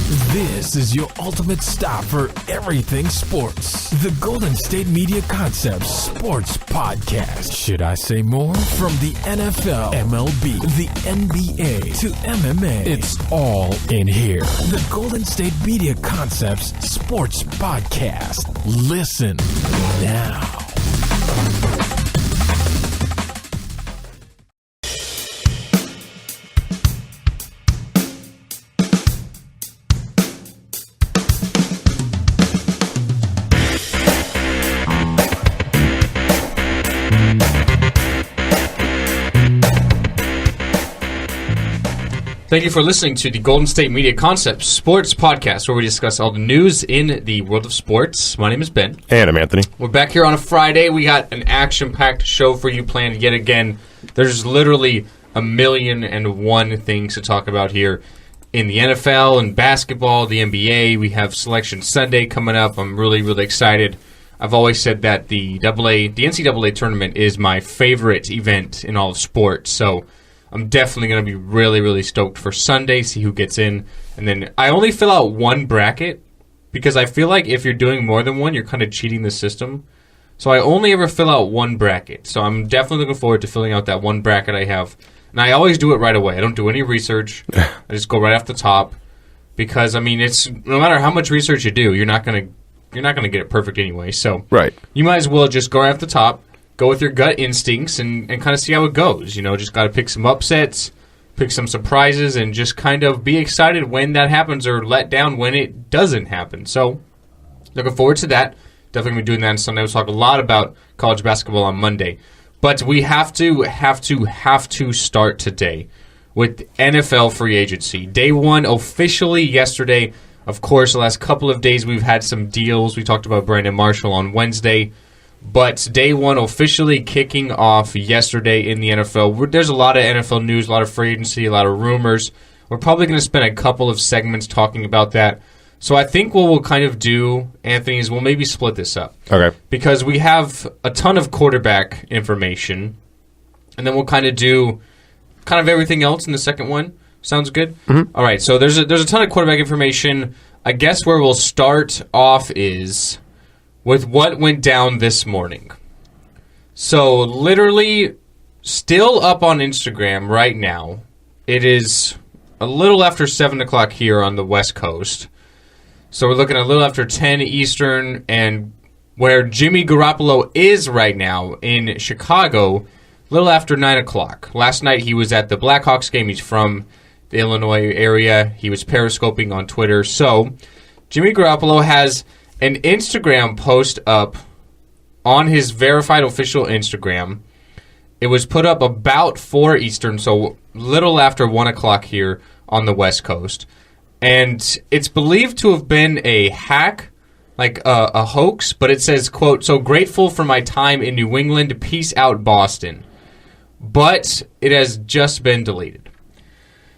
This is your ultimate stop for everything sports. The Golden State Media Concepts Sports Podcast. Should I say more? From the NFL, MLB, the NBA to MMA, it's all in here. The Golden State Media Concepts Sports Podcast. Listen now. Thank you for listening to the Golden State Media Concepts Sports Podcast, where we discuss all the news in the world of sports. My name is Ben. And I'm Anthony. We're back here on a Friday. We got an action-packed show for you planned yet again. There's literally 1,000,001 things to talk about here in the NFL and basketball, the NBA. We have Selection Sunday coming up. I'm really, really excited. I've always said that the NCAA tournament is my favorite event in all of sports, so I'm definitely going to be really, really stoked for Sunday, see who gets in. And then I only fill out one bracket because I feel like if you're doing more than one, you're kind of cheating the system. So I only ever fill out one bracket. So I'm definitely looking forward to filling out that one bracket I have. And I always do it right away. I don't do any research. I just go right off the top because, I mean, it's no matter how much research you do, you're not going to get it perfect anyway. So right. You might as well just go right off the top. Go with your gut instincts and kind of see how it goes. You know, just got to pick some upsets, pick some surprises, and just kind of be excited when that happens or let down when it doesn't happen. So, looking forward to that. Definitely going to be doing that on Sunday. We'll talk a lot about college basketball on Monday. But we have to start today with NFL free agency. Day one officially yesterday. Of course, the last couple of days we've had some deals. We talked about Brandon Marshall on Wednesday. But day one officially kicking off yesterday in the NFL. There's a lot of NFL news, a lot of free agency, a lot of rumors. We're probably going to spend a couple of segments talking about that. So I think what we'll kind of do, Anthony, is we'll maybe split this up. Okay. Because we have a ton of quarterback information, and then we'll kind of do kind of everything else in the second one. Sounds good? Mm-hmm. All right, so there's a ton of quarterback information. I guess where we'll start off is with what went down this morning. So, literally, still up on Instagram right now. It is a little after 7 o'clock here on the West Coast. So, we're looking at a little after 10 Eastern, and where Jimmy Garoppolo is right now in Chicago, a little after 9 o'clock. Last night, he was at the Blackhawks game. He's from the Illinois area. He was periscoping on Twitter. So, Jimmy Garoppolo has an Instagram post up on his verified official Instagram. It was put up about 4 Eastern, so little after 1 o'clock here on the West Coast. And it's believed to have been a hack, like a hoax, but it says, quote, "So grateful for my time in New England. Peace out, Boston." But it has just been deleted.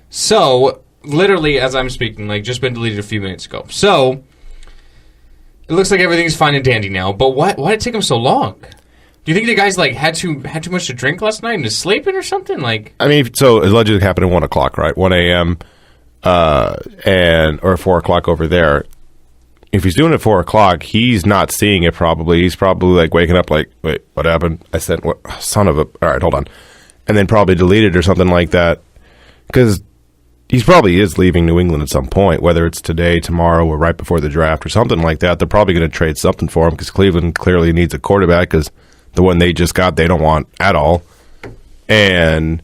So, literally, as I'm speaking, like just been deleted a few minutes ago. So, it looks like everything's fine and dandy now, but why did it take him so long? Do you think the guy's like had too much to drink last night and is sleeping or something? Like, I mean, so it allegedly happened at 1 o'clock, right? 1 a.m. Or 4 o'clock over there. If he's doing it at 4 o'clock, he's not seeing it probably. He's probably like waking up like, wait, what happened? I said, what? Son of a... All right, hold on. And then probably deleted or something like that. Because he probably is leaving New England at some point, whether it's today, tomorrow, or right before the draft or something like that. They're probably going to trade something for him because Cleveland clearly needs a quarterback because the one they just got they don't want at all. And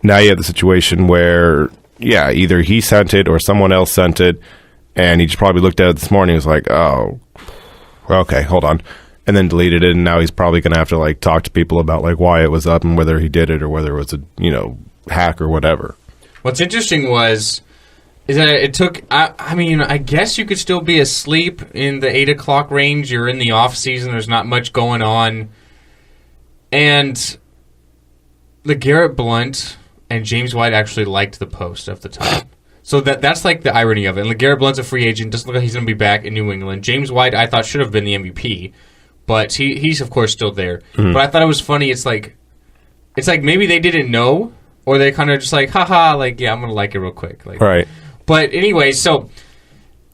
now you have the situation where, yeah, either he sent it or someone else sent it, and he just probably looked at it this morning and was like, oh, okay, hold on, and then deleted it, and now he's probably going to have to like talk to people about like why it was up and whether he did it or whether it was a hack or whatever. What's interesting is that it took, I mean, I guess you could still be asleep in the 8 o'clock range. You're in the off season. There's not much going on. And LeGarrette Blount and James White actually liked the post at the time. So that's like the irony of it. And LeGarrette Blount's a free agent. Doesn't look like he's going to be back in New England. James White, I thought, should have been the MVP. But he's, of course, still there. Mm-hmm. But I thought it was funny. It's like maybe they didn't know. Or they kind of just like, haha, like, yeah, I'm going to like it real quick. Like, right. But anyway, so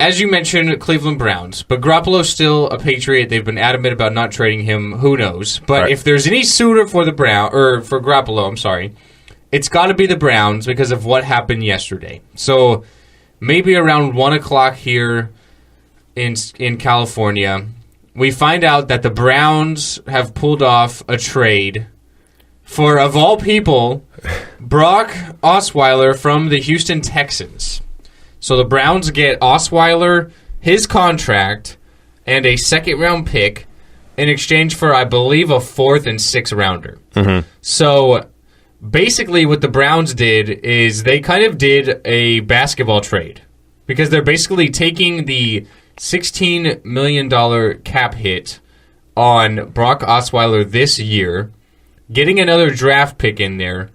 as you mentioned, Cleveland Browns, but Garoppolo's still a Patriot. They've been adamant about not trading him. Who knows? But Right. if there's any suitor for the for Garoppolo, I'm sorry, it's got to be the Browns because of what happened yesterday. So maybe around 1 o'clock here in California, we find out that the Browns have pulled off a trade for, of all people, Brock Osweiler from the Houston Texans. So the Browns get Osweiler, his contract, and a second-round pick in exchange for, I believe, a 4th and 6th rounder. Mm-hmm. So basically what the Browns did is they kind of did a basketball trade because they're basically taking the $16 million cap hit on Brock Osweiler this year, getting another draft pick in there,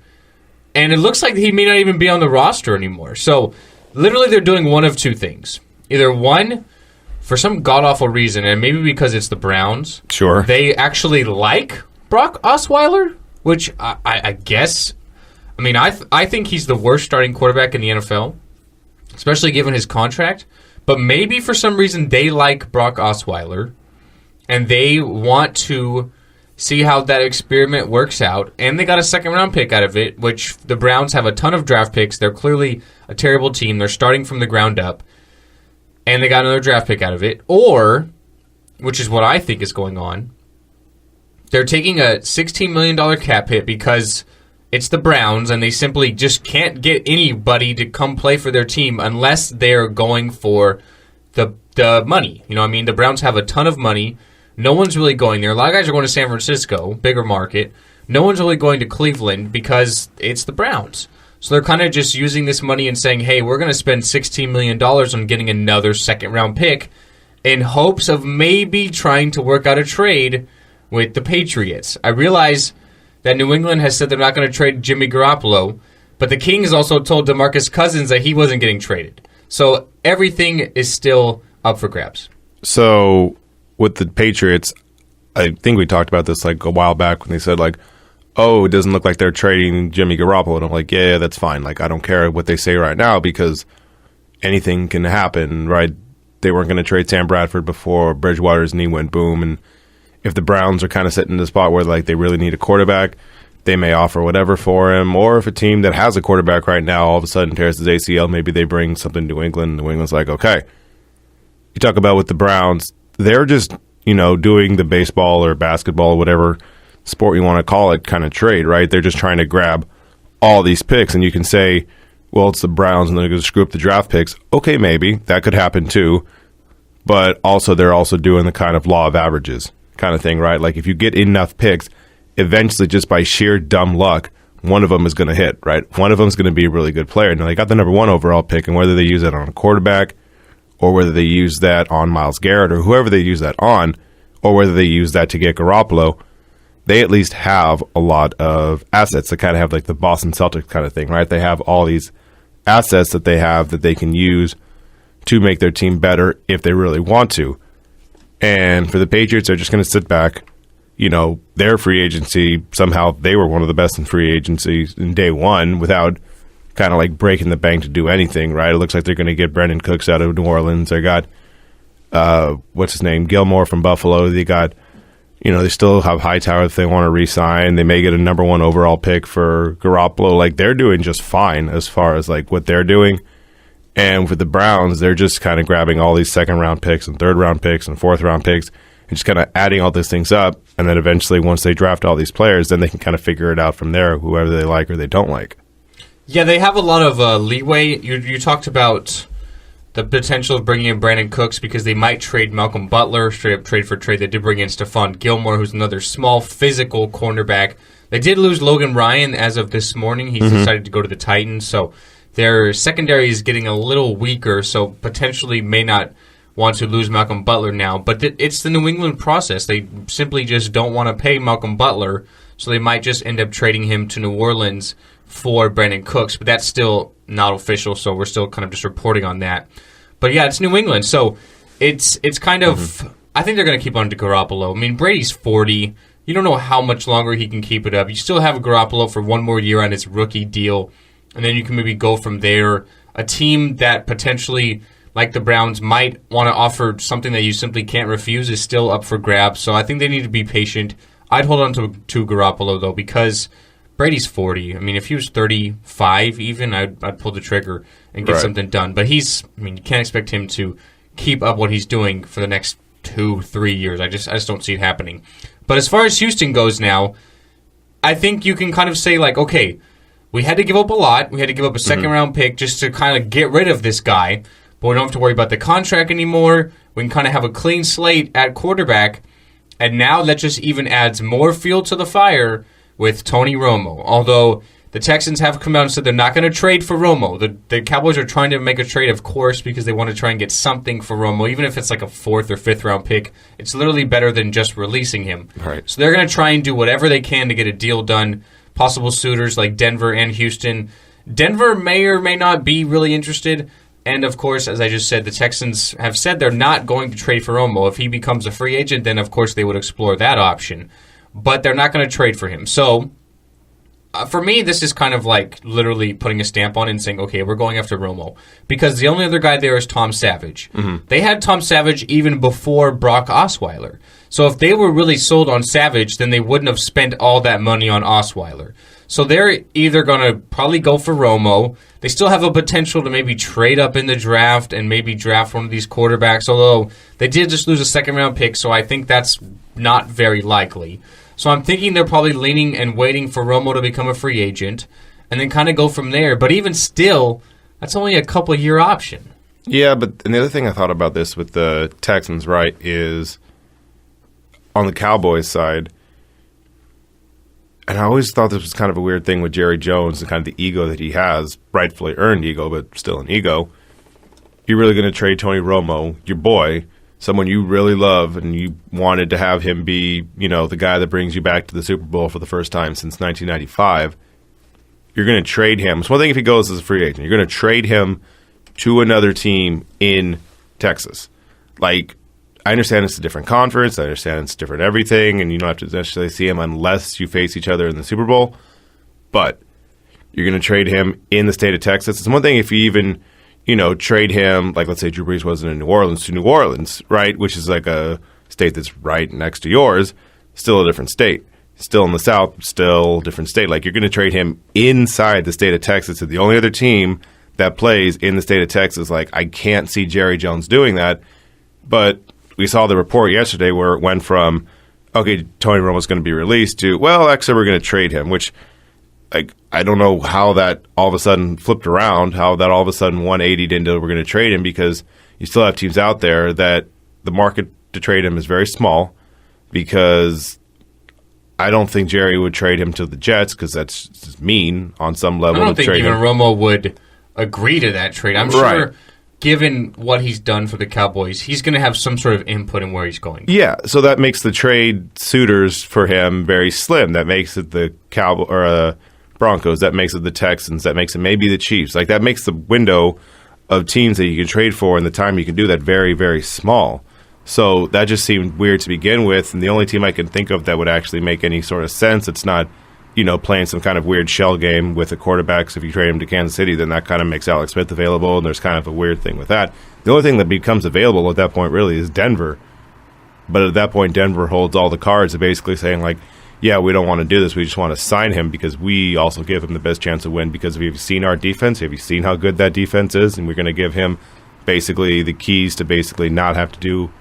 and it looks like he may not even be on the roster anymore. So literally they're doing one of two things. Either one, for some god-awful reason, and maybe because it's the Browns, Sure. they actually like Brock Osweiler, which I guess, I mean, I think he's the worst starting quarterback in the NFL, especially given his contract. But maybe for some reason they like Brock Osweiler, and they want to see how that experiment works out. And they got a second-round pick out of it, which the Browns have a ton of draft picks. They're clearly a terrible team. They're starting from the ground up. And they got another draft pick out of it. Or, which is what I think is going on, they're taking a $16 million cap hit because it's the Browns, and they simply just can't get anybody to come play for their team unless they're going for the money. You know what I mean? The Browns have a ton of money. No one's really going there. A lot of guys are going to San Francisco, bigger market. No one's really going to Cleveland because it's the Browns. So they're kind of just using this money and saying, hey, we're going to spend $16 million on getting another second-round pick in hopes of maybe trying to work out a trade with the Patriots. I realize that New England has said they're not going to trade Jimmy Garoppolo, but the Kings also told DeMarcus Cousins that he wasn't getting traded. So everything is still up for grabs. So with the Patriots, I think we talked about this like a while back when they said like, oh, it doesn't look like they're trading Jimmy Garoppolo. And I'm like, yeah, that's fine. Like, I don't care what they say right now because anything can happen, right? They weren't going to trade Sam Bradford before Bridgewater's knee went boom. And if the Browns are kind of sitting in the spot where like they really need a quarterback, they may offer whatever for him. Or if a team that has a quarterback right now all of a sudden tears his ACL, maybe they bring something to New England. New England's like, okay. You talk about with the Browns, they're just, doing the baseball or basketball or whatever sport you want to call it kind of trade, right? They're just trying to grab all these picks. And you can say, well, it's the Browns and they're going to screw up the draft picks. Okay, maybe. That could happen too. But also they're also doing the kind of law of averages kind of thing, right? Like if you get enough picks, eventually just by sheer dumb luck, one of them is going to hit, right? One of them is going to be a really good player. And they got the number 1 overall pick, and whether they use that on a quarterback or whether they use that on Myles Garrett or whoever they use that on, or whether they use that to get Garoppolo, they at least have a lot of assets that kind of have like the Boston Celtics kind of thing, right? They have all these assets that they have that they can use to make their team better if they really want to. And for the Patriots, they're just going to sit back. Their free agency, somehow they were one of the best in free agency in day one without kind of like breaking the bank to do anything, right? It looks like they're going to get Brandon Cooks out of New Orleans. They got, what's his name, Gilmore from Buffalo. They got, they still have Hightower if they want to re-sign. They may get a number 1 overall pick for Garoppolo. Like, they're doing just fine as far as like what they're doing. And with the Browns, they're just kind of grabbing all these second-round picks and third-round picks and fourth-round picks and just kind of adding all these things up. And then eventually, once they draft all these players, then they can kind of figure it out from there, whoever they like or they don't like. Yeah, they have a lot of leeway. You talked about the potential of bringing in Brandon Cooks because they might trade Malcolm Butler, straight up trade for trade. They did bring in Stephon Gilmore, who's another small physical cornerback. They did lose Logan Ryan as of this morning. He's decided to go to the Titans, so their secondary is getting a little weaker, so potentially may not want to lose Malcolm Butler now. But it's the New England process. They simply just don't want to pay Malcolm Butler, so they might just end up trading him to New Orleans for Brandon Cooks. But that's still not official, so we're still kind of just reporting on that. But yeah, it's New England, so it's kind of I think they're going to keep on to Garoppolo. I mean, Brady's 40. You don't know how much longer he can keep it up. You still have Garoppolo for one more year on his rookie deal, and then you can maybe go from there. A team that potentially like the Browns, might want to offer something that you simply can't refuse is still up for grabs. So I think they need to be patient. I'd hold on to Garoppolo, though, because Brady's 40. I mean, if he was 35 even, I'd pull the trigger and get something done. But you can't expect him to keep up what he's doing for the next 2-3 years. I just don't see it happening. But as far as Houston goes now, I think you can kind of say, like, okay, we had to give up a lot. We had to give up a second-round pick just to kind of get rid of this guy. But we don't have to worry about the contract anymore. We can kind of have a clean slate at quarterback. And now that just even adds more fuel to the fire with Tony Romo. Although the Texans have come out and said they're not going to trade for Romo. The Cowboys are trying to make a trade, of course, because they want to try and get something for Romo. Even if it's like a 4th or 5th round pick, it's literally better than just releasing him. Right. So they're going to try and do whatever they can to get a deal done. Possible suitors like Denver and Houston. Denver may or may not be really interested. And, of course, as I just said, the Texans have said they're not going to trade for Romo. If he becomes a free agent, then, of course, they would explore that option. But they're not going to trade for him. So, for me, this is kind of like literally putting a stamp on it and saying, okay, we're going after Romo. Because the only other guy there is Tom Savage. They had Tom Savage even before Brock Osweiler. So if they were really sold on Savage, then they wouldn't have spent all that money on Osweiler. So they're either going to probably go for Romo. They still have a potential to maybe trade up in the draft and maybe draft one of these quarterbacks, although they did just lose a second-round pick, so I think that's not very likely. So I'm thinking they're probably leaning and waiting for Romo to become a free agent and then kind of go from there. But even still, that's only a couple-year option. Yeah, and the other thing I thought about this with the Texans, right, is on the Cowboys side, and I always thought this was kind of a weird thing with Jerry Jones and kind of the ego that he has, rightfully earned ego, but still an ego. You're really going to trade Tony Romo, your boy, someone you really love, and you wanted to have him be, the guy that brings you back to the Super Bowl for the first time since 1995. You're going to trade him. It's one thing if he goes as a free agent. You're going to trade him to another team in Texas. Like, I understand it's a different conference. I understand it's different everything, and you don't have to necessarily see him unless you face each other in the Super Bowl. But you're going to trade him in the state of Texas. It's one thing if you even, trade him, like let's say Drew Brees wasn't in New Orleans to New Orleans, right, which is like a state that's right next to yours, still a different state. Still in the South, still a different state. Like, you're going to trade him inside the state of Texas to the only other team that plays in the state of Texas. Like, I can't see Jerry Jones doing that. But we saw the report yesterday where it went from, okay, Tony Romo's going to be released to, well, actually, we're going to trade him, which I don't know how that all of a sudden flipped around, how that all of a sudden 180'd into we're going to trade him, because you still have teams out there that the market to trade him is very small, because I don't think Jerry would trade him to the Jets because that's just mean on some level. I don't think even Romo would agree to that trade. I'm sure, given what he's done for the Cowboys, he's going to have some sort of input in where he's going. Yeah, so that makes the trade suitors for him very slim. That makes it the Broncos. That makes it the Texans. That makes it maybe the Chiefs. Like, that makes the window of teams that you can trade for and the time you can do that very, very small. So that just seemed weird to begin with, and the only team I can think of that would actually make any sort of sense, it's not, playing some kind of weird shell game with the quarterbacks. If you trade him to Kansas City, then that kind of makes Alex Smith available, and there's kind of a weird thing with that. The only thing that becomes available at that point really is Denver. But at that point, Denver holds all the cards of basically saying, like, yeah, we don't want to do this. We just want to sign him because we also give him the best chance to win, because if you've seen our defense, have you seen how good that defense is, and we're going to give him basically the keys to basically not have to do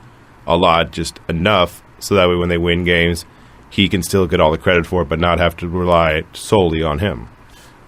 a lot, just enough, so that way when they win games, he can still get all the credit for it, but not have to rely solely on him.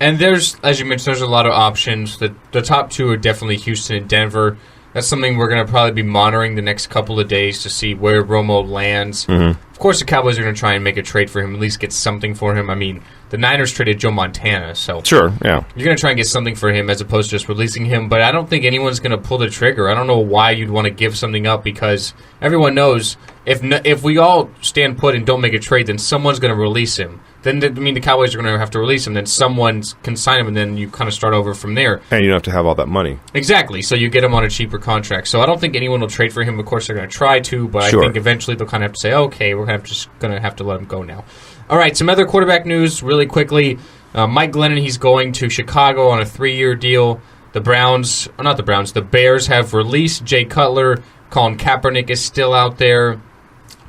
And there's, as you mentioned, there's a lot of options. The top two are definitely Houston and Denver. That's something we're going to probably be monitoring the next couple of days to see where Romo lands. Mm-hmm. Of course, the Cowboys are going to try and make a trade for him, at least get something for him. I mean, the Niners traded Joe Montana, so sure, yeah, you're going to try and get something for him as opposed to just releasing him. But I don't think anyone's going to pull the trigger. I don't know why you'd want to give something up, because everyone knows if we all stand put and don't make a trade, then someone's going to release him. Then the Cowboys are going to have to release him. Then someone can sign him, and then you kind of start over from there. And you don't have to have all that money. Exactly. So you get him on a cheaper contract. So I don't think anyone will trade for him. Of course, they're going to try to, but sure. I think eventually they'll kind of have to say, okay, we're just going to have to let him go now. All right, some other quarterback news really quickly. Mike Glennon, he's going to Chicago on a 3-year deal. The Bears have released Jay Cutler. Colin Kaepernick is still out there.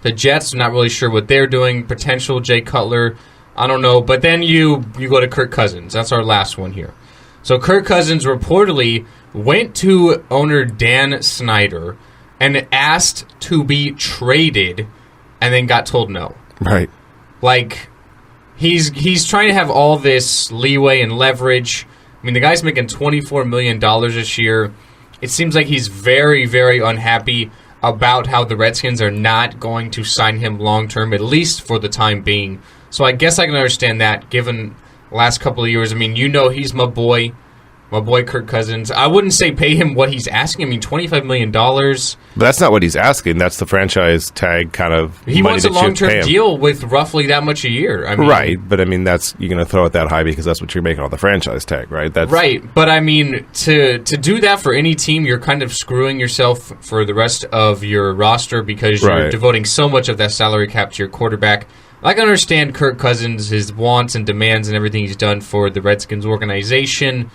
The Jets, not really sure what they're doing. Potential Jay Cutler, I don't know. But then you go to Kirk Cousins. That's our last one here. So Kirk Cousins reportedly went to owner Dan Snyder and asked to be traded and then got told no. Right. Like, he's trying to have all this leeway and leverage. I mean, the guy's making $24 million this year. It seems like he's very, very unhappy about how the Redskins are not going to sign him long-term, at least for the time being. So I guess I can understand that, given the last couple of years. I mean, he's my boy Kirk Cousins. I wouldn't say pay him what he's asking. I mean, $25 million. But that's not what he's asking. That's the franchise tag kind of He money wants a that you pay long-term him. deal with roughly that much a year. I mean, Right, but I mean, you're going to throw it that high because that's what you're making on the franchise tag, right? Right, but I mean, to do that for any team, you're kind of screwing yourself for the rest of your roster because you're Right. devoting so much of that salary cap to your quarterback. I can understand Kirk Cousins, his wants and demands and everything he's done for the Redskins organization,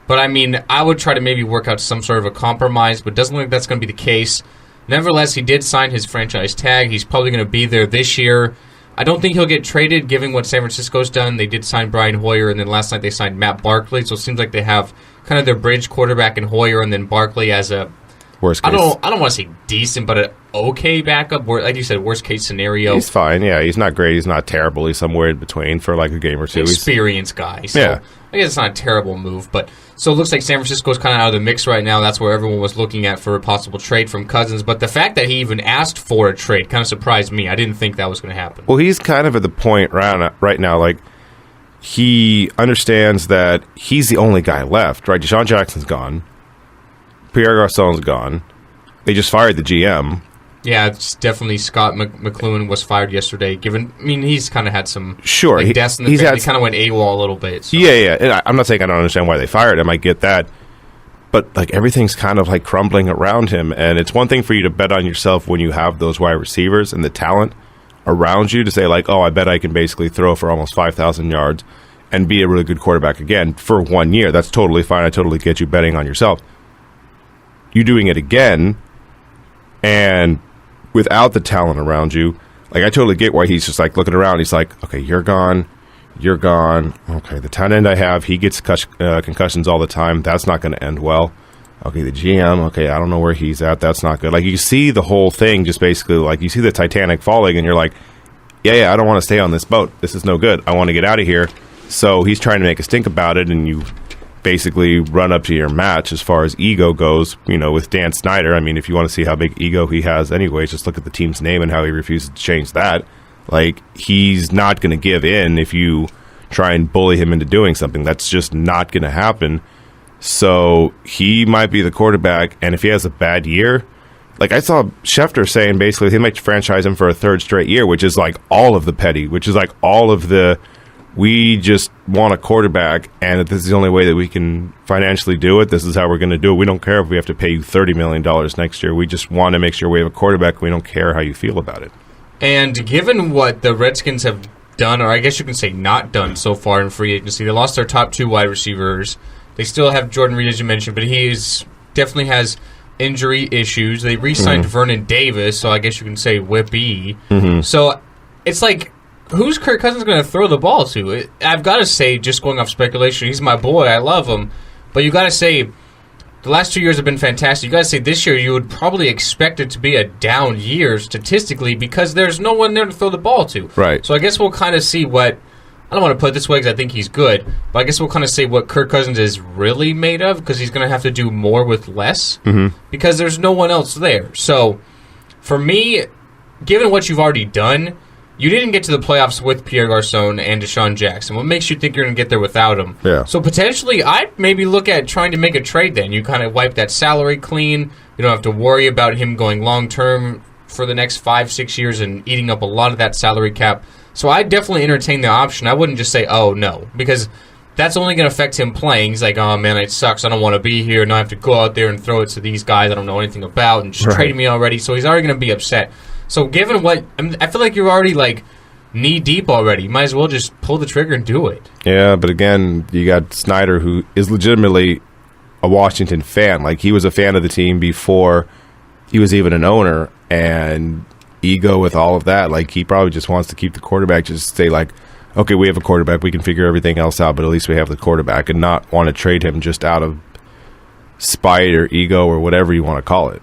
but I mean, I would try to maybe work out some sort of a compromise, but it doesn't look like that's going to be the case. Nevertheless, he did sign his franchise tag. He's probably going to be there this year. I don't think he'll get traded, given what San Francisco's done. They did sign Brian Hoyer, and then last night they signed Matt Barkley, so it seems like they have kind of their bridge quarterback in Hoyer, and then Barkley as a Worst case. I don't want to say decent, but an okay backup. Like you said, worst case scenario. He's fine, yeah. He's not great. He's not terrible. He's somewhere in between for like a game or two. Experienced guy. So Yeah. I guess it's not a terrible move. But so it looks like San Francisco's kind of out of the mix right now. That's where everyone was looking at for a possible trade from Cousins. But the fact that he even asked for a trade kind of surprised me. I didn't think that was going to happen. Well, he's kind of at the point right now, like, he understands that he's the only guy left, right? Deshaun Jackson's gone. Pierre Garçon's gone. They just fired the GM. Yeah, it's definitely Scott McLuhan was fired yesterday. He's kind of had some Sure, deaths in the family. He kind of went AWOL a little bit. So. Yeah. And I'm not saying I don't understand why they fired him. I get that. But like everything's kind of like crumbling around him. And it's one thing for you to bet on yourself when you have those wide receivers and the talent around you to say like, oh, I bet I can basically throw for almost 5,000 yards and be a really good quarterback again for 1 year. That's totally fine. I totally get you betting on yourself. You doing it again and without the talent around you, like I totally get why he's just like looking around. He's like, okay, you're gone. Okay, the tight end I have, he gets concussions all the time. That's not going to end well. Okay, the GM, okay, I don't know where he's at. That's not good. Like you see the whole thing just basically like you see the Titanic falling and you're like, yeah, I don't want to stay on this boat. This is no good. I want to get out of here. So he's trying to make a stink about it, and you basically run up to your match as far as ego goes, with Dan Snyder. I mean, if you want to see how big ego he has anyways, just look at the team's name and how he refuses to change that. Like, he's not going to give in if you try and bully him into doing something. That's just not going to happen. So he might be the quarterback, and if he has a bad year, like I saw Schefter saying basically he might franchise him for a third straight year, which is like all of the petty, which is like all of the we just want a quarterback, and if this is the only way that we can financially do it, this is how we're going to do it. We don't care if we have to pay you $30 million next year. We just want to make sure we have a quarterback. We don't care how you feel about it. And given what the Redskins have done, or I guess you can say not done so far in free agency, they lost their top two wide receivers. They still have Jordan Reed, as you mentioned, but he definitely has injury issues. They re-signed Vernon Davis, so I guess you can say whippy. So it's like, who's Kirk Cousins going to throw the ball to? I've got to say, just going off speculation, he's my boy. I love him. But you got to say, the last 2 years have been fantastic. You got to say, this year you would probably expect it to be a down year statistically because there's no one there to throw the ball to. Right. So I guess we'll kind of see what, I don't want to put it this way because I think he's good, but I guess we'll kind of say what Kirk Cousins is really made of because he's going to have to do more with less because there's no one else there. So for me, given what you've already done, you didn't get to the playoffs with Pierre Garçon and Deshaun Jackson. What makes you think you're going to get there without him? Yeah. So potentially, I'd maybe look at trying to make a trade then. You kind of wipe that salary clean. You don't have to worry about him going long-term for the next 5-6 years and eating up a lot of that salary cap. So I'd definitely entertain the option. I wouldn't just say, oh, no, because that's only going to affect him playing. He's like, oh, man, it sucks. I don't want to be here. Now I have to go out there and throw it to these guys I don't know anything about and just traded me already. So he's already going to be upset. So given what, I feel like you're already like knee deep already. You might as well just pull the trigger and do it. Yeah, but again, you got Snyder, who is legitimately a Washington fan. Like, he was a fan of the team before he was even an owner, and ego with all of that. Like, he probably just wants to keep the quarterback, just say, like, okay, we have a quarterback, we can figure everything else out, but at least we have the quarterback, and not want to trade him just out of spite or ego or whatever you want to call it.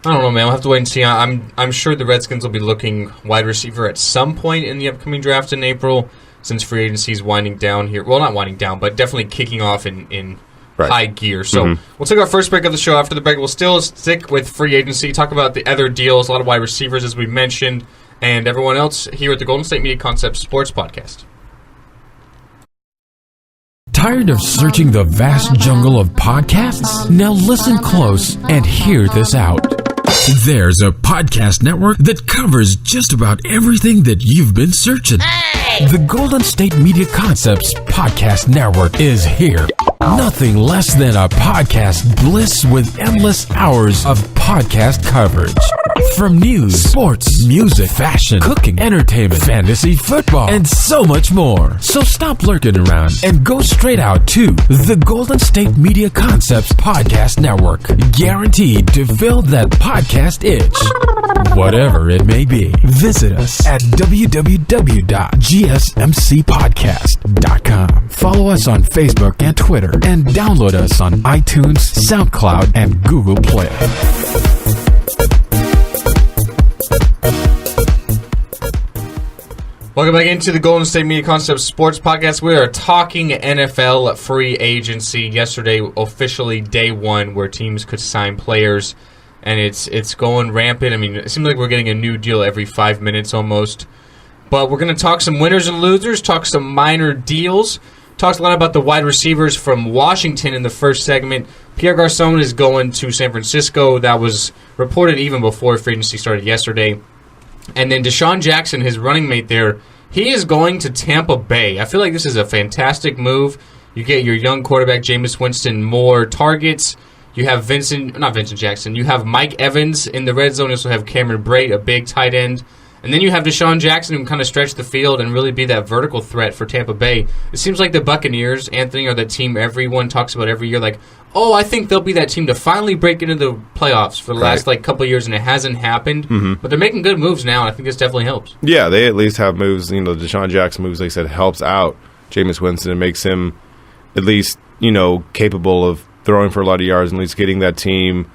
I don't know, man. We'll have to wait and see. I'm sure the Redskins will be looking wide receiver at some point in the upcoming draft in April, since free agency is winding down here. Well, not winding down, but definitely kicking off in high gear. So we'll take our first break of the show. After the break, we'll still stick with free agency, talk about the other deals, a lot of wide receivers, as we mentioned, and everyone else here at the Golden State Media Concepts Sports Podcast. Tired of searching the vast jungle of podcasts? Now listen close and hear this out. There's a podcast network that covers just about everything that you've been searching. The Golden State Media Concepts Podcast Network is here. Nothing less than a podcast bliss with endless hours of podcast coverage. From news, sports, music, fashion, cooking, entertainment, fantasy, football, and so much more. So stop lurking around and go straight out to the Golden State Media Concepts Podcast Network. Guaranteed to fill that podcast itch. Whatever it may be, visit us at www.gsmcpodcast.com. Follow us on Facebook and Twitter, and download us on iTunes, SoundCloud, and Google Play. Welcome back into the Golden State Media Concepts Sports Podcast. We are talking NFL free agency. Yesterday, officially day one, where teams could sign players, and it's going rampant. I mean, it seems like we're getting a new deal every 5 minutes almost. But we're going to talk some winners and losers, talk some minor deals, talk a lot about the wide receivers from Washington in the first segment. Pierre Garçon is going to San Francisco. That was reported even before free agency started yesterday. And then Deshaun Jackson, his running mate there, he is going to Tampa Bay. I feel like this is a fantastic move. You get your young quarterback, Jameis Winston, more targets. You have not Vincent Jackson. You have Mike Evans in the red zone. You also have Cameron Brate, a big tight end. And then you have Deshaun Jackson, who can kind of stretch the field and really be that vertical threat for Tampa Bay. It seems like the Buccaneers, Anthony, are that team everyone talks about every year. Like, oh, I think they'll be that team to finally break into the playoffs for the last couple of years, and it hasn't happened. But they're making good moves now, and I think this definitely helps. Yeah, they at least have moves. You know, Deshaun Jackson moves, like I said, helps out Jameis Winston and makes him at least, capable of throwing for a lot of yards and at least getting that team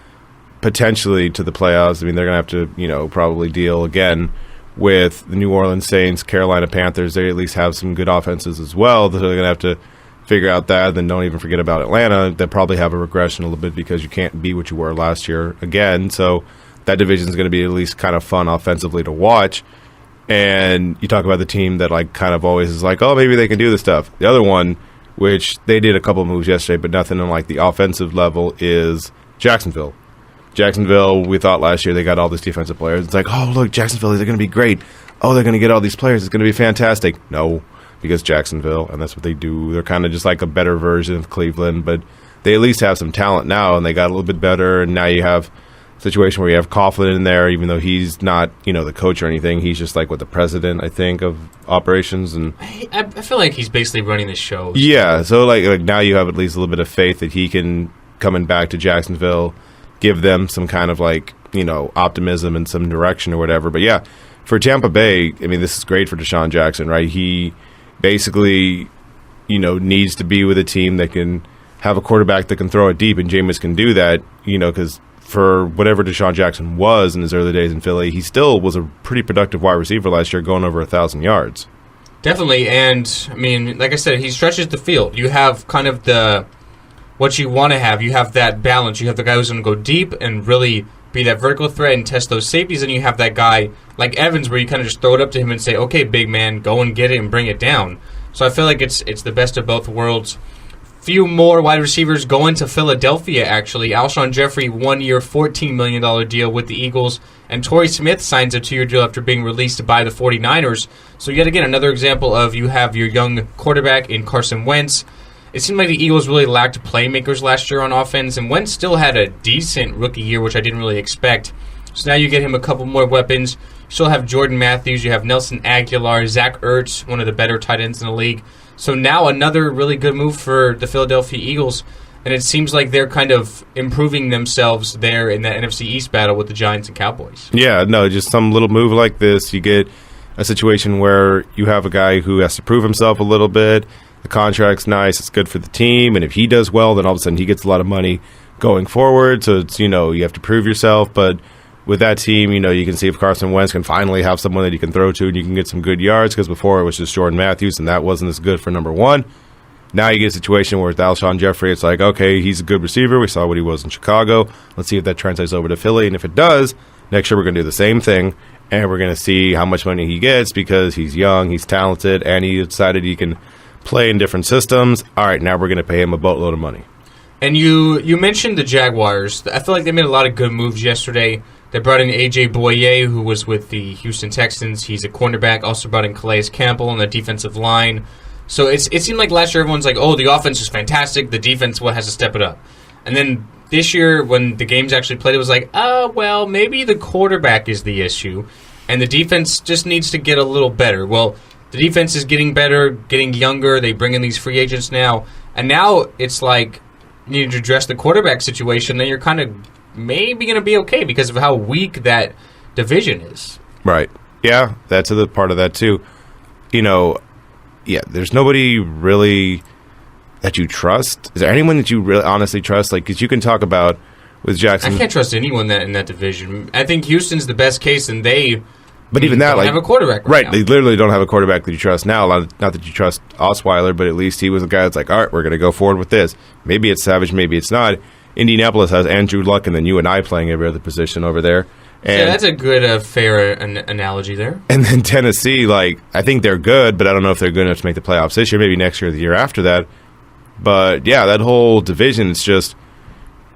potentially to the playoffs. I mean, they're going to have to, probably deal again with the New Orleans Saints, Carolina Panthers. They at least have some good offenses as well. They're going to have to figure out that. Then don't even forget about Atlanta. They'll probably have a regression a little bit because you can't be what you were last year again. So that division is going to be at least kind of fun offensively to watch. And you talk about the team that kind of always is like, oh, maybe they can do this stuff. The other one, which they did a couple of moves yesterday, but nothing on the offensive level, is Jacksonville. Jacksonville, we thought last year they got all these defensive players. It's like, oh, look, Jacksonville, they're going to be great. Oh, they're going to get all these players. It's going to be fantastic. No, because Jacksonville, and that's what they do. They're kind of just like a better version of Cleveland, but they at least have some talent now, and they got a little bit better, and now you have a situation where you have Coughlin in there, even though he's not, the coach or anything. He's just the president, I think, of operations. And I feel like he's basically running the show. Yeah, so now you have at least a little bit of faith that he can, coming back to Jacksonville, give them some kind of optimism and some direction or whatever. But yeah, for Tampa Bay, I mean, this is great for Deshaun Jackson, right? He basically, needs to be with a team that can have a quarterback that can throw it deep, and Jameis can do that, because for whatever Deshaun Jackson was in his early days in Philly, he still was a pretty productive wide receiver last year, going over 1,000 yards. Definitely, and I mean, like I said, he stretches the field. You have kind of what you want to have. You have that balance. You have the guy who's going to go deep and really be that vertical threat and test those safeties, and you have that guy like Evans where you kind of just throw it up to him and say, okay, big man, go and get it and bring it down. So I feel like it's the best of both worlds. Few more wide receivers going to Philadelphia, actually. Alshon Jeffrey, 1 year, $14 million deal with the Eagles. And Torrey Smith signs a 2-year deal after being released by the 49ers. So yet again, another example of you have your young quarterback in Carson Wentz. It seemed like the Eagles really lacked playmakers last year on offense, and Wentz still had a decent rookie year, which I didn't really expect. So now you get him a couple more weapons. You still have Jordan Matthews. You have Nelson Aguilar, Zach Ertz, one of the better tight ends in the league. So now another really good move for the Philadelphia Eagles. and it seems like they're kind of improving themselves there in that NFC East battle with the Giants and Cowboys. Yeah, no, just some little move like this. You get a situation where you have a guy who has to prove himself a little bit. The contract's nice. It's good for the team. And if he does well, then all of a sudden he gets a lot of money going forward. So it's, you have to prove yourself. But with that team, you can see if Carson Wentz can finally have someone that you can throw to and you can get some good yards, because before it was just Jordan Matthews, and that wasn't as good for number one. Now you get a situation where with Alshon Jeffrey, it's like, okay, he's a good receiver. We saw what he was in Chicago. Let's see if that translates over to Philly. And if it does, next year we're going to do the same thing, and we're going to see how much money he gets because he's young, he's talented, and he decided he can play in different systems. All right, now we're going to pay him a boatload of money. And you mentioned the Jaguars. I feel like they made a lot of good moves yesterday. They brought in A.J. Boye, who was with the Houston Texans. He's a cornerback. Also brought in Calais Campbell on the defensive line. So it seemed like last year everyone's like, oh, the offense is fantastic. The defense has to step it up. And then this year when the games actually played, it was like, oh, well, maybe the quarterback is the issue. And the defense just needs to get a little better. Well, the defense is getting better, getting younger. They bring in these free agents now. And now it's like you need to address the quarterback situation. Then you're kind of maybe going to be okay because of how weak that division is. Right. Yeah, that's a part of that too. Yeah, there's nobody really that you trust. Is there anyone that you really honestly trust? Like, because you can talk about with Jackson. I can't trust anyone in that division. I think Houston's the best case, and they even don't have a quarterback right now. They literally don't have a quarterback that you trust now. Not that you trust Osweiler, but at least he was a guy that's like, all right, we're going to go forward with this. Maybe it's Savage, maybe it's not. Indianapolis has Andrew Luck, and then you and I playing every other position over there. And, yeah, that's a good, fair analogy there. And then Tennessee, I think they're good, but I don't know if they're good enough to make the playoffs this year. Maybe next year or the year after that. But, yeah, that whole division is just,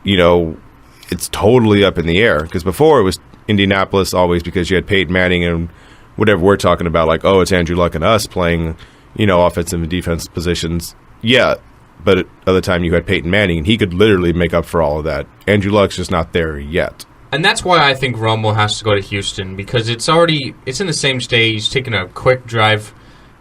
it's totally up in the air. Because before it was Indianapolis always because you had Peyton Manning and whatever we're talking about, like, oh, it's Andrew Luck and us playing, offensive and defensive positions. Yeah, but at the other time you had Peyton Manning, and he could literally make up for all of that. Andrew Luck's just not there yet. And that's why I think Romo has to go to Houston, because it's in the same state. He's taking a quick drive.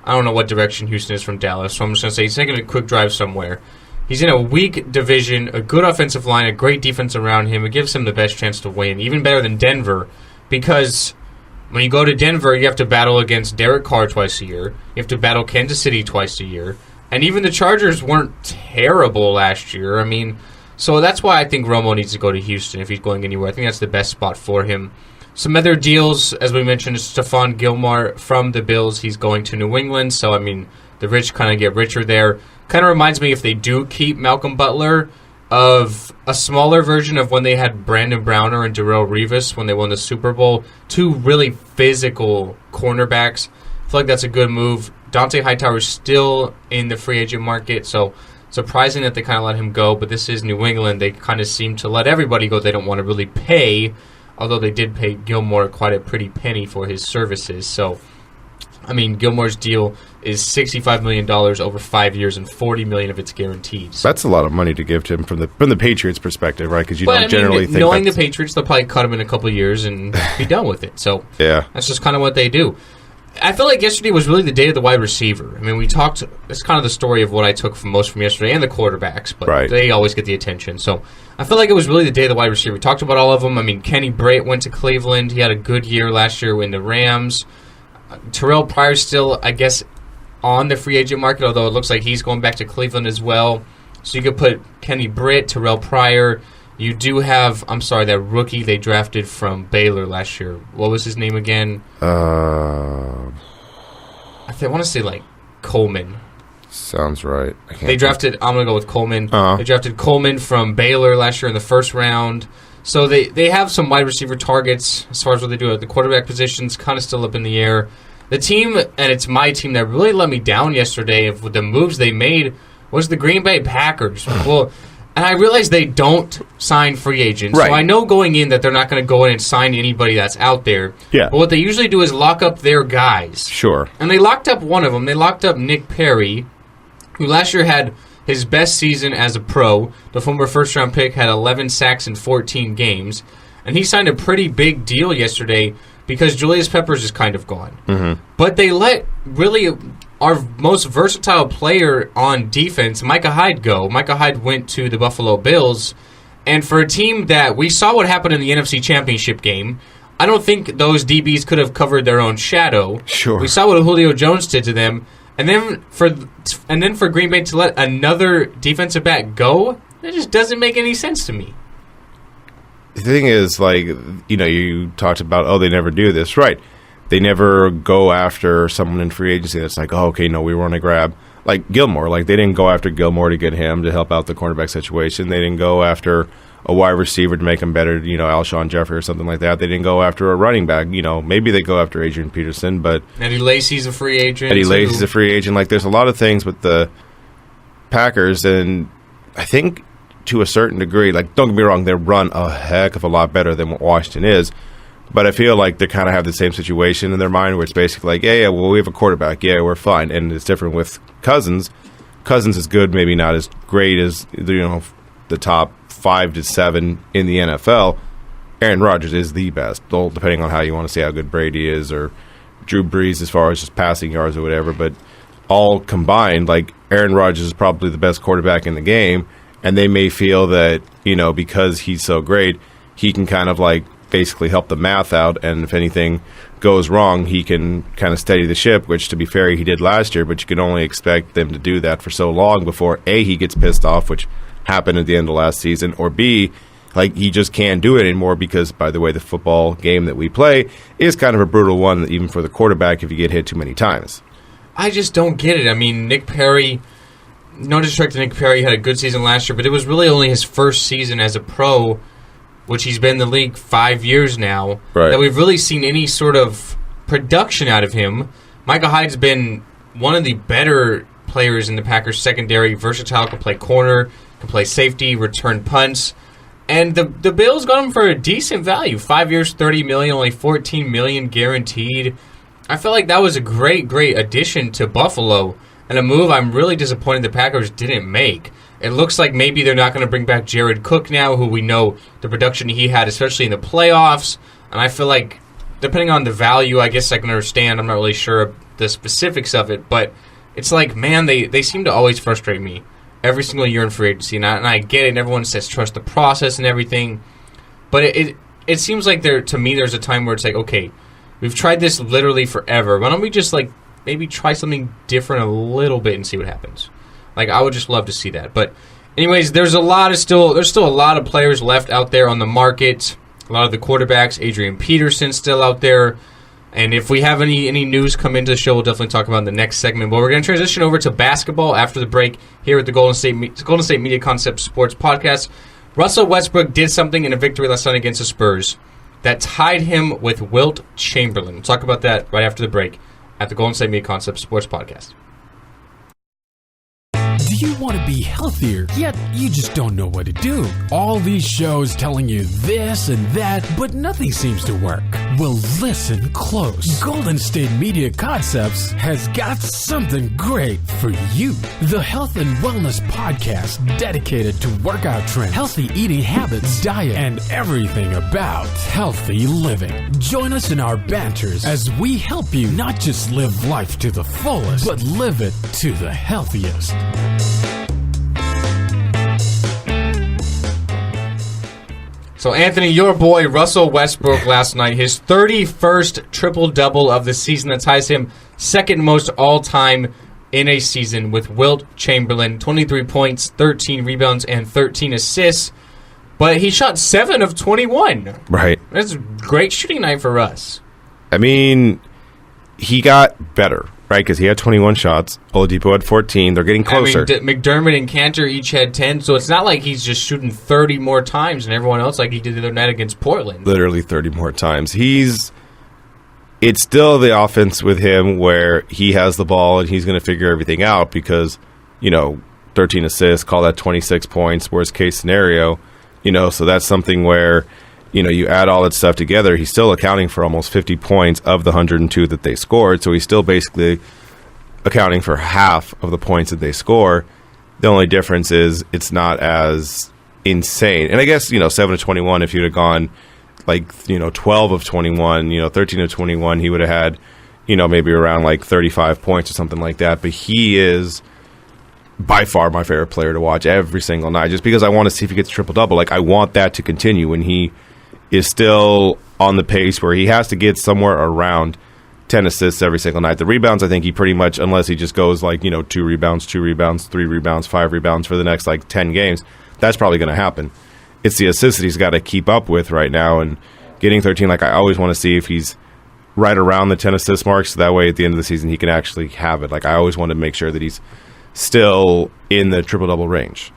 I don't know what direction Houston is from Dallas, so I'm just going to say he's taking a quick drive somewhere. He's in a weak division, a good offensive line, a great defense around him. It gives him the best chance to win, even better than Denver, because when you go to Denver, you have to battle against Derek Carr twice a year. You have to battle Kansas City twice a year. And even the Chargers weren't terrible last year. I mean, so that's why I think Romo needs to go to Houston if he's going anywhere. I think that's the best spot for him. Some other deals, as we mentioned, is Stephon Gilmore from the Bills. He's going to New England, so, I mean, the rich kind of get richer there. Kind of reminds me, if they do keep Malcolm Butler, of a smaller version of when they had Brandon Browner and Darrelle Revis when they won the Super Bowl. Two really physical cornerbacks. I feel like that's a good move. Dante Hightower is still in the free agent market, so surprising that they kind of let him go. But this is New England. They kind of seem to let everybody go. They don't want to really pay, although they did pay Gilmore quite a pretty penny for his services. So, I mean, Gilmore's deal is $65 million over 5 years, and $40 million of it's guaranteed. So. That's a lot of money to give to him from the Patriots' perspective, right? Because generally think knowing the Patriots, they'll probably cut him in a couple of years and be done with it. So yeah, that's just kind of what they do. I feel like yesterday was really the day of the wide receiver. I mean, we talked. It's kind of the story of what I took from yesterday, and the quarterbacks, but They always get the attention. So I feel like it was really the day of the wide receiver. We talked about all of them. I mean, Kenny Britt went to Cleveland. He had a good year last year in the Rams. Terrell Pryor's still, I guess, on the free agent market, although it looks like he's going back to Cleveland as well. So you could put Kenny Britt, Terrell Pryor. You do have, that rookie they drafted from Baylor last year. What was his name again? I want to say, Coleman. Sounds right. I'm going to go with Coleman. They drafted Coleman from Baylor last year in the first round. So they have some wide receiver targets as far as what they do at the quarterback positions, kind of still up in the air. The team, and it's my team, that really let me down yesterday with the moves they made was the Green Bay Packers. Well, and I realize they don't sign free agents. Right. So I know going in that they're not going to go in and sign anybody that's out there. Yeah. But what they usually do is lock up their guys. Sure. And they locked up one of them. They locked up Nick Perry, who last year had his best season as a pro. The former first-round pick had 11 sacks in 14 games. And he signed a pretty big deal yesterday because Julius Peppers is kind of gone. Mm-hmm. But they let really our most versatile player on defense, Micah Hyde, go. Micah Hyde went to the Buffalo Bills, and for a team that we saw what happened in the NFC Championship game, I don't think those DBs could have covered their own shadow. Sure. We saw what Julio Jones did to them, and then for Green Bay to let another defensive back go, that just doesn't make any sense to me. The thing is, like, you talked about, they never do this. Right. They never go after someone in free agency that's like, we want to grab. Like Gilmore. Like, they didn't go after Gilmore to get him to help out the cornerback situation. They didn't go after a wide receiver to make him better, Alshon Jeffrey or something like that. They didn't go after a running back. Maybe they go after Adrian Peterson, but Eddie Lacy's a free agent. Eddie Lacy's a free agent. Like, there's a lot of things with the Packers, and I think to a certain degree, like, don't get me wrong, they run a heck of a lot better than what Washington is. But I feel like they kind of have the same situation in their mind where it's basically like, we have a quarterback. Yeah, we're fine. And it's different with Cousins. Cousins is good, maybe not as great as, the top 5 to 7 in the NFL. Aaron Rodgers is the best, depending on how you want to say how good Brady is or Drew Brees as far as just passing yards or whatever. But all combined, like, Aaron Rodgers is probably the best quarterback in the game. And they may feel that, because he's so great, he can kind of, like, basically help the math out, and if anything goes wrong, he can kind of steady the ship, which, to be fair, he did last year, but you can only expect them to do that for so long before, A, he gets pissed off, which happened at the end of last season, or B, like, he just can't do it anymore because, by the way, the football game that we play is kind of a brutal one, even for the quarterback, if you get hit too many times. I just don't get it. I mean, Nick Perry, no disrespect to Nick Perry, had a good season last year, but it was really only his first season as a pro, which he's been in the league 5 years now, right, that we've really seen any sort of production out of him. Micah Hyde's been one of the better players in the Packers secondary, versatile, can play corner, can play safety, return punts. And the Bills got him for a decent value. 5 years, $30 million, only $14 million guaranteed. I felt like that was a great addition to Buffalo, and a move I'm really disappointed the Packers didn't make. It looks like maybe they're not going to bring back Jared Cook now, who we know the production he had, especially in the playoffs. And I feel like, depending on the value, I guess I can understand. I'm not really sure the specifics of it. But it's like, man, they seem to always frustrate me every single year in free agency. And I get it. And everyone says trust the process and everything. But it seems like to me there's a time where it's like, okay, we've tried this literally forever. Why don't we just, like, maybe try something different a little bit and see what happens? Like, I would just love to see that. But anyways, there's still a lot of players left out there on the market. A lot of the quarterbacks, Adrian Peterson still out there. And if we have any news come into the show, we'll definitely talk about in the next segment. But we're going to transition over to basketball after the break here at the Golden State Media Concepts Sports Podcast. Russell Westbrook did something in a victory last night against the Spurs that tied him with Wilt Chamberlain. We'll talk about that right after the break at the Golden State Media Concepts Sports Podcast. Do you want to be healthier, yet you just don't know what to do? All these shows telling you this and that, but nothing seems to work. Well, listen close. Golden State Media Concepts has got something great for you. The Health and Wellness Podcast dedicated to workout trends, healthy eating habits, diet, and everything about healthy living. Join us in our banters as we help you not just live life to the fullest, but live it to the healthiest. So, Anthony, your boy Russell Westbrook last night, his 31st triple-double of the season that ties him second most all-time in a season with Wilt Chamberlain, 23 points, 13 rebounds, and 13 assists. But he shot 7 of 21. Right. That's a great shooting night for Russ. I mean, he got better, right? Because he had 21 shots. Oladipo had 14. They're getting closer. I mean, McDermott and Cantor each had 10, so it's not like he's just shooting 30 more times than everyone else like he did the other night against Portland. Literally 30 more times. It's still the offense with him where he has the ball and he's going to figure everything out because, 13 assists, call that 26 points, worst case scenario. So that's something where, you add all that stuff together, he's still accounting for almost 50 points of the 102 that they scored. So he's still basically accounting for half of the points that they score. The only difference is it's not as insane. And I guess, 7 of 21, if you'd have gone 12 of 21, 13 of 21, he would have had, maybe around like 35 points or something like that. But he is by far my favorite player to watch every single night, just because I want to see if he gets triple-double. Like, I want that to continue when he is still on the pace where he has to get somewhere around 10 assists every single night. The rebounds, I think he pretty much, unless he just goes like, 2 rebounds, 3 rebounds, 5 rebounds for the next like 10 games, that's probably going to happen. It's the assists that he's got to keep up with right now, and getting 13, like, I always want to see if he's right around the 10 assist mark, so that way at the end of the season he can actually have it. Like, I always want to make sure that he's still in the triple-double range.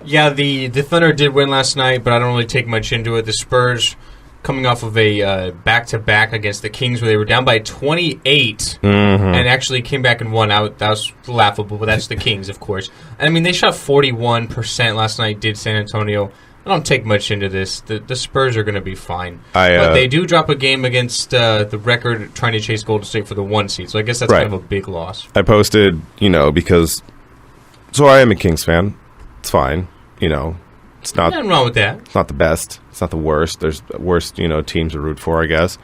Yeah, the Thunder did win last night, but I don't really take much into it. The Spurs, coming off of a back-to-back against the Kings, where they were down by 28 and actually came back and won out. That was laughable, but that's the Kings, of course. I mean, they shot 41% last night, did San Antonio. I don't take much into this. The Spurs are going to be fine. But they do drop a game against the record trying to chase Golden State for the 1 seed, so I guess that's kind of a big loss. I posted, because... So I am a Kings fan. It's fine. It's not... Nothing wrong with that. It's not the best. It's not the worst. There's worse, teams to root for, I guess.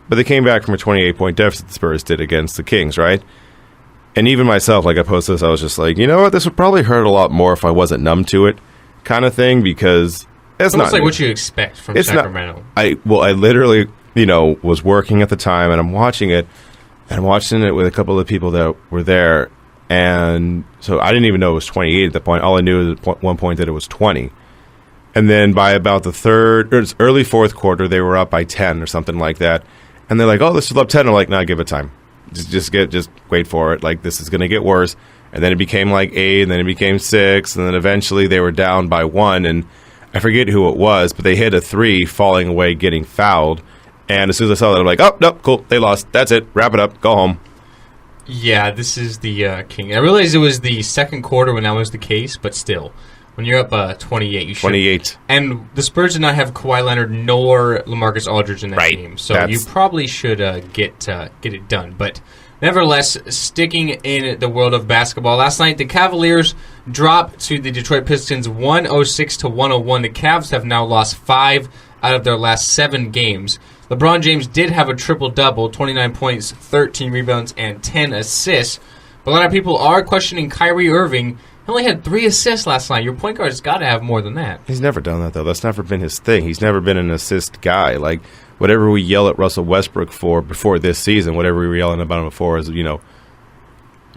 But they came back from a 28-point deficit the Spurs did against the Kings, right? And even myself, like I posted this, I was just like, you know what? This would probably hurt a lot more if I wasn't numb to it, kind of thing, because it's not... like what you expect from Sacramento. I literally, was working at the time, and I'm watching it, and I'm watching it with a couple of people that were there, and so I didn't even know it was 28 at that point. All I knew at one point that it was 20. And then by about the early fourth quarter, they were up by 10 or something like that. And they're like, oh, this is up 10. I'm like, nah, give it time. Just wait for it. Like, this is going to get worse. And then it became like 8, and then it became 6, and then eventually they were down by 1. And I forget who it was, but they hit a 3, falling away, getting fouled. And as soon as I saw that, I'm like, oh, no, cool, they lost. That's it. Wrap it up. Go home. Yeah, this is the King. I realized it was the second quarter when that was the case, but still. When you're up 28, you should. 28. And the Spurs did not have Kawhi Leonard nor LaMarcus Aldridge in that team, so you probably should get it done. But nevertheless, sticking in the world of basketball, last night the Cavaliers dropped to the Detroit Pistons 106-101. The Cavs have now lost 5 out of their last 7 games. LeBron James did have a triple-double, 29 points, 13 rebounds, and 10 assists. But a lot of people are questioning Kyrie Irving. He only had 3 assists last night. Your point guard's got to have more than that. He's never done that, though. That's never been his thing. He's never been an assist guy. Like, whatever we yell at Russell Westbrook for before this season, whatever we were yelling about him before is,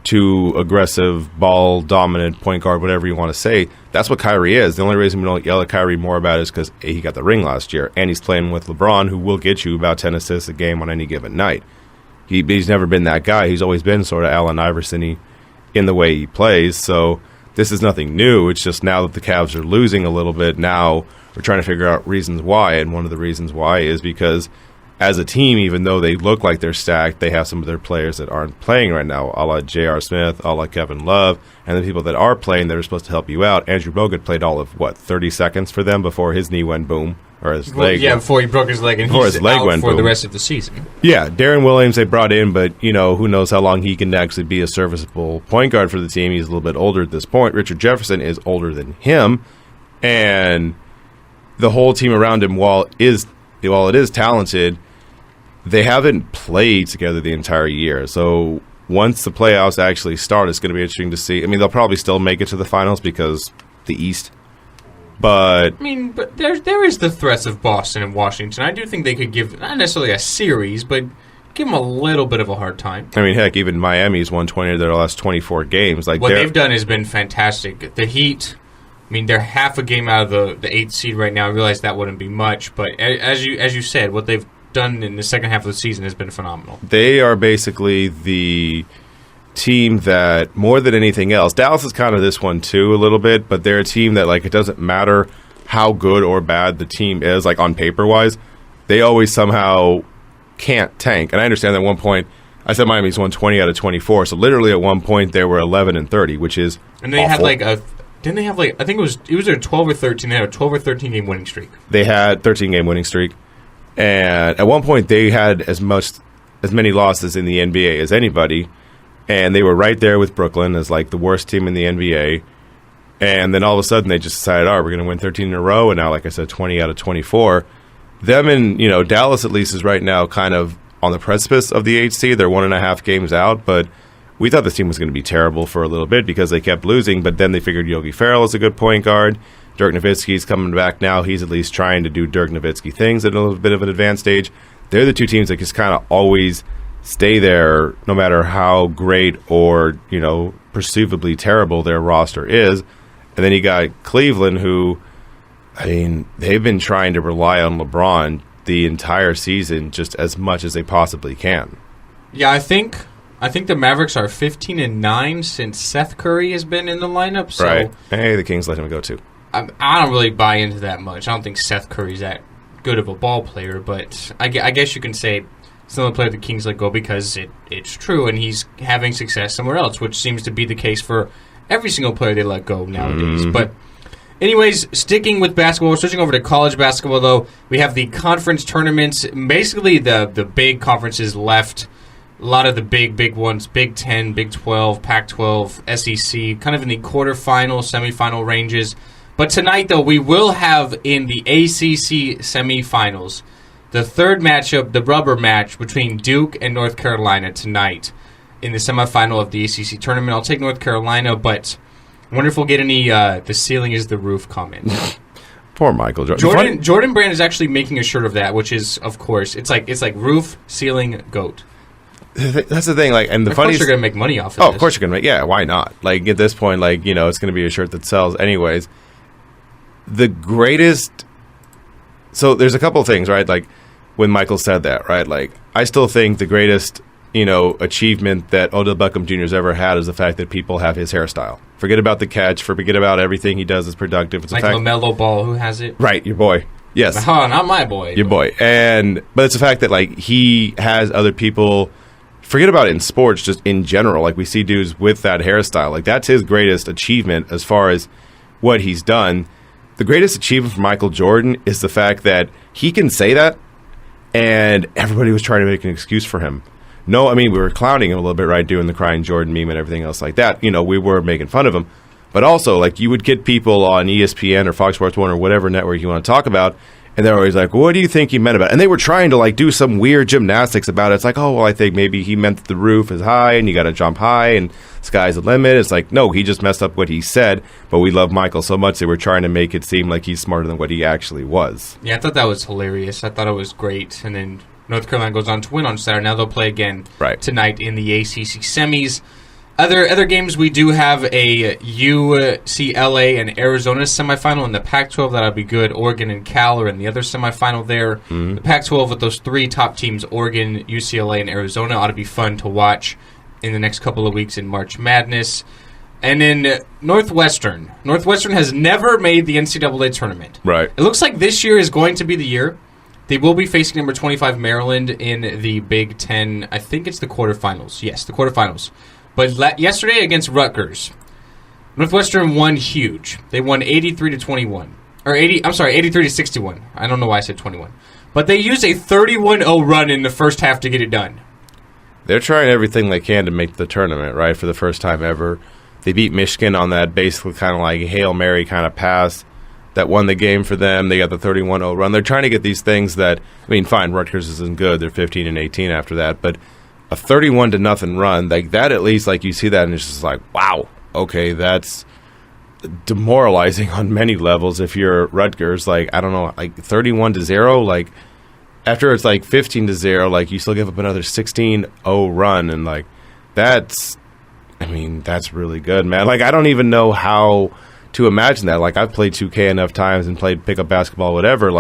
too aggressive, ball-dominant point guard, whatever you want to say, that's what Kyrie is. The only reason we don't yell at Kyrie more about it is because he got the ring last year, and he's playing with LeBron, who will get you about 10 assists a game on any given night. He's never been that guy. He's always been sort of Allen Iverson-y in the way he plays, so this is nothing new. It's just now that the Cavs are losing a little bit, now we're trying to figure out reasons why, and one of the reasons why is because as a team, even though they look like they're stacked, they have some of their players that aren't playing right now, a la J.R. Smith, a la Kevin Love, and the people that are playing that are supposed to help you out. Andrew Bogut played all of, 30 seconds for them before his knee went boom, or his leg. Yeah, before he broke his leg, and he's out for the rest of the season. Yeah, Darren Williams they brought in, but, who knows how long he can actually be a serviceable point guard for the team. He's a little bit older at this point. Richard Jefferson is older than him, and the whole team around him, while it is talented, they haven't played together the entire year. So once the playoffs actually start, it's going to be interesting to see. I mean, they'll probably still make it to the finals because the East. But there is the threats of Boston and Washington. I do think they could give, not necessarily a series, but give them a little bit of a hard time. I mean, heck, even Miami's won 20 of their last 24 games. Like, what they've done has been fantastic. The Heat, they're half a game out of the 8th seed right now. I realize that wouldn't be much, but as you said, what they've done in the second half of the season has been phenomenal. They are basically the team that, more than anything else, Dallas is kind of this one too a little bit, but they're a team that, like, it doesn't matter how good or bad the team is, like on paper wise, they always somehow can't tank. And I understand that at one point I said Miami's won 20 out of 24, so literally at one point they were 11-30, which is and they awful. had didn't they have I think it was their 12 or 13. They had a 12 or 13 game winning streak. They had 13 game winning streak. And at one point, they had as many losses in the NBA as anybody, and they were right there with Brooklyn as like the worst team in the NBA. And then all of a sudden, they just decided, we're going to win 13 in a row, and now, like I said, 20 out of 24. Them and Dallas at least is right now kind of on the precipice of the 8th seed. They're 1.5 games out, but we thought this team was going to be terrible for a little bit because they kept losing, but then they figured Yogi Ferrell is a good point guard. Dirk Nowitzki's coming back now. He's at least trying to do Dirk Nowitzki things at a little bit of an advanced stage. They're the two teams that just kind of always stay there no matter how great or, perceivably terrible their roster is. And then you got Cleveland, who, they've been trying to rely on LeBron the entire season just as much as they possibly can. Yeah, I think the Mavericks are 15-9 since Seth Curry has been in the lineup. So right. Hey, the Kings let him go too. I don't really buy into that much. I don't think Seth Curry's that good of a ball player, but I guess you can say it's the only player the Kings let go because it's true, and he's having success somewhere else, which seems to be the case for every single player they let go nowadays. Mm-hmm. But anyways, sticking with basketball, we're switching over to college basketball, though. We have the conference tournaments, basically the big conferences left. A lot of the big ones, Big 10, Big 12, Pac-12, SEC, kind of in the quarterfinal, semifinal ranges. But tonight, though, we will have in the ACC semifinals the third matchup, the rubber match between Duke and North Carolina tonight in the semifinal of the ACC tournament. I'll take North Carolina, but I wonder if we'll get any the ceiling is the roof comment. Poor Michael Jordan. Jordan Brand is actually making a shirt of that, which is, of course, it's like roof, ceiling, goat. That's the thing, and the funny. Of course, you're gonna make money off of this. Of course, you're gonna make. Yeah, why not? At this point, it's gonna be a shirt that sells anyways. The greatest. So there's a couple of things, right? When Michael said that, right? I still think the greatest, achievement that Odell Beckham Jr. has ever had is the fact that people have his hairstyle. Forget about the catch. Forget about everything he does is productive. It's LaMelo Ball, who has it? Right, your boy. Yes. Oh, not my boy. Your boy. But it's the fact that he has other people. Forget about it in sports, just in general. We see dudes with that hairstyle. That's his greatest achievement as far as what he's done. The greatest achievement for Michael Jordan is the fact that he can say that, and everybody was trying to make an excuse for him. No, we were clowning him a little bit, right, doing the crying Jordan meme and everything else like that. We were making fun of him. But also, you would get people on ESPN or Fox Sports 1 or whatever network you want to talk about, and they're always like, what do you think he meant about it? And they were trying to, do some weird gymnastics about it. It's I think maybe he meant that the roof is high and you got to jump high and sky's the limit. It's no, he just messed up what he said, but we love Michael so much they were trying to make it seem like he's smarter than what he actually was. Yeah, I thought that was hilarious. I thought it was great. And then North Carolina goes on to win on Saturday. Now they'll play again tonight in the ACC semis. Other games, we do have a UCLA and Arizona semifinal in the Pac-12. That'll be good. Oregon and Cal are in the other semifinal there. Mm-hmm. The Pac-12 with those three top teams, Oregon, UCLA, and Arizona, ought to be fun to watch in the next couple of weeks in March Madness. And then Northwestern. Northwestern has never made the NCAA tournament. Right. It looks like this year is going to be the year. They will be facing number 25 Maryland in the Big Ten. I think it's the quarterfinals. Yes, the quarterfinals. But yesterday against Rutgers, Northwestern won huge. They won 83-21. Or 83-61. I don't know why I said 21. But they used a 31-0 run in the first half to get it done. They're trying everything they can to make the tournament, right, for the first time ever. They beat Michigan on that basically kind of Hail Mary kind of pass that won the game for them. They got the 31-0 run. They're trying to get these things that, fine, Rutgers isn't good. They're 15-18 after that, but a 31-0 run, that at least, you see that and it's just wow, okay, that's demoralizing on many levels if you're Rutgers. I don't know, 31-0, after it's 15-0, you still give up another 16-0 run, and that's really good, man. I don't even know how to imagine that. I've played 2K enough times and played pickup basketball, whatever,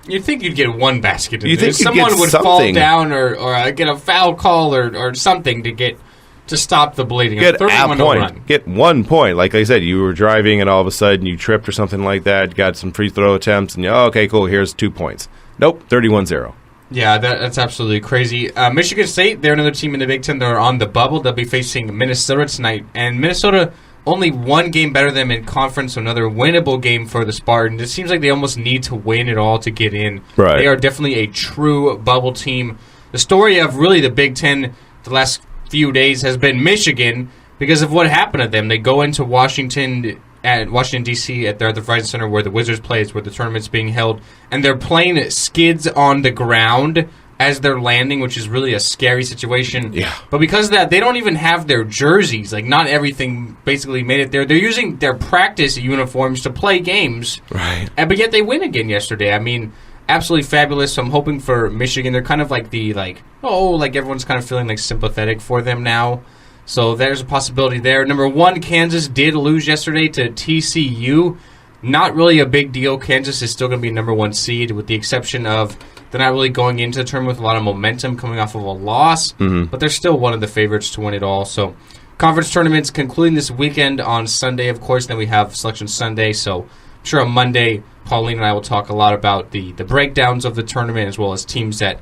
You'd think you'd get one basket. You think someone would fall down or get a foul call or something to stop the bleeding. Get a point. Run. Get 1 point. Like I said, you were driving and all of a sudden you tripped or something like that. You got some free throw attempts and okay, cool. Here's 2 points. Nope, 31-0. Yeah, that's absolutely crazy. Michigan State, they're another team in the Big Ten. They're on the bubble. They'll be facing Minnesota tonight, and Minnesota only one game better than them in conference, so another winnable game for the Spartans. It seems like they almost need to win it all to get in. Right. They are definitely a true bubble team. The story of really the Big Ten the last few days has been Michigan because of what happened to them. They go into Washington, D.C. at the Verizon Center where the Wizards play, it's where the tournament's being held, and they're playing skids on the ground as they're landing, which is really a scary situation. Yeah. But because of that, they don't even have their jerseys. Like, not everything basically made it there. They're using their practice uniforms to play games. Right. But yet they win again yesterday. I mean, absolutely fabulous. So I'm hoping for Michigan. They're kind of like everyone's kind of feeling like sympathetic for them now. So there's a possibility there. Number 1, Kansas did lose yesterday to TCU. Not really a big deal. Kansas is still going to be number 1 seed, with the exception of they're not really going into the tournament with a lot of momentum coming off of a loss, but they're still one of the favorites to win it all. So conference tournaments concluding this weekend on Sunday, of course. Then we have Selection Sunday. So I'm sure on Monday, Pauline and I will talk a lot about the breakdowns of the tournament, as well as teams that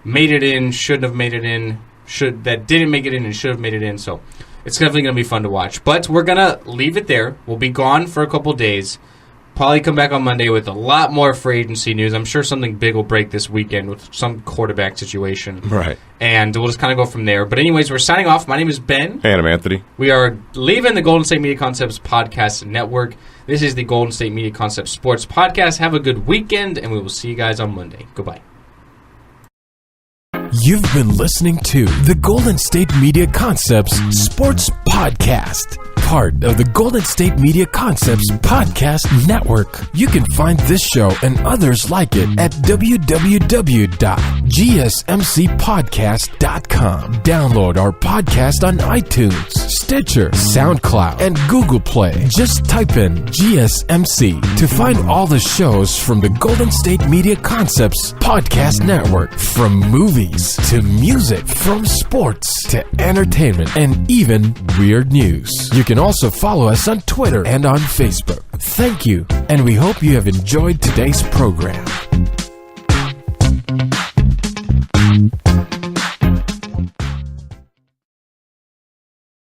made it in, shouldn't have made it in, that didn't make it in and should have made it in. So it's definitely going to be fun to watch. But we're going to leave it there. We'll be gone for a couple days. Probably come back on Monday with a lot more free agency news. I'm sure something big will break this weekend with some quarterback situation. Right. And we'll just kind of go from there. But anyways, we're signing off. My name is Ben. And I'm Anthony. We are leaving the Golden State Media Concepts Podcast Network. This is the Golden State Media Concepts Sports Podcast. Have a good weekend, and we will see you guys on Monday. Goodbye. You've been listening to the Golden State Media Concepts Sports Podcast, part of the Golden State Media Concepts Podcast Network. You can find this show and others like it at www.gsmcpodcast.com. Download our podcast on iTunes, Stitcher, SoundCloud, and Google Play. Just type in GSMC to find all the shows from the Golden State Media Concepts Podcast Network, from movies to music, from sports to entertainment, and even weird news. You can also follow us on Twitter and on Facebook. Thank you, and we hope you have enjoyed today's program.